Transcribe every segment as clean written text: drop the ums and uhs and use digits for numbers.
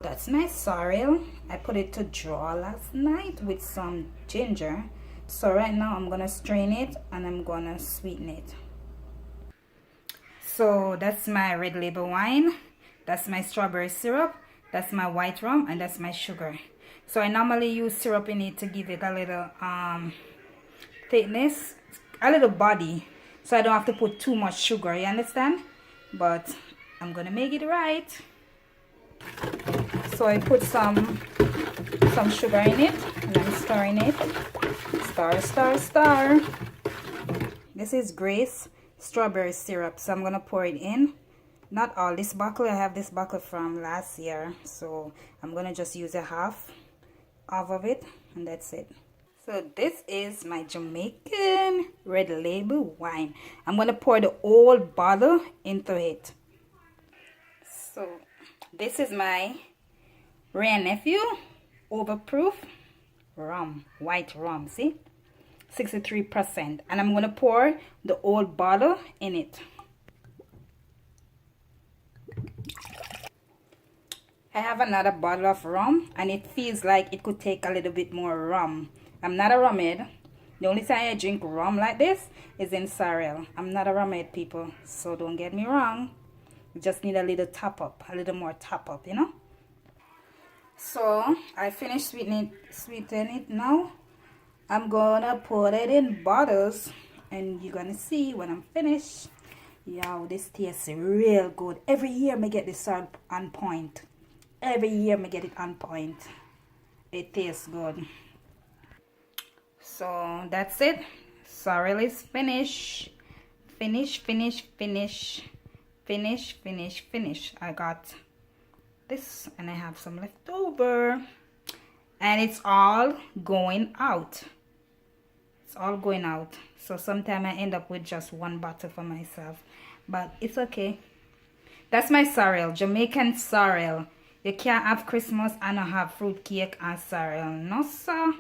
That's my sorrel. I put it to draw last night with some ginger. So right now I'm gonna strain it and I'm gonna sweeten it. So that's my red label wine. That's my strawberry syrup. That's my white rum, and that's my sugar. So I normally use syrup in it to give it a little thickness, a little body, so I don't have to put too much sugar, you understand? But I'm gonna make it right. So I put some sugar in it and I'm stirring it. Stir, stir, stir. This is Grace strawberry syrup, so I'm gonna pour it in. Not all this bottle. I have this bottle from last year, so I'm gonna just use a half of it, and that's it. So this is my Jamaican red label wine. I'm gonna pour the whole bottle into it. So this is my Rare Nephew overproof rum, white rum, see, 63%, and I'm gonna pour the whole bottle in it. I have another bottle of rum, and it feels like it could take a little bit more rum. I'm not a rumhead. The only time I drink rum like this is in sorrel. I'm not a rumhead, people, so don't get me wrong. You just need a little top up, a little more top up, you know. So I finished sweetening it now. I'm gonna put it in bottles, and you're gonna see when I'm finished. Yo, this tastes real good. Every year I get this salt on point. Every year I get it on point. It tastes good. So that's it. Sorrel is finished. Finish. I got this and I have some left over. And it's all going out. It's all going out. So sometimes I end up with just one bottle for myself. But it's okay. That's my sorrel. Jamaican sorrel. You can't have Christmas and not have fruit cake and sorrel. No, sir.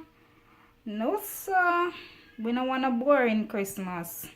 No, sir. We don't want a boring Christmas.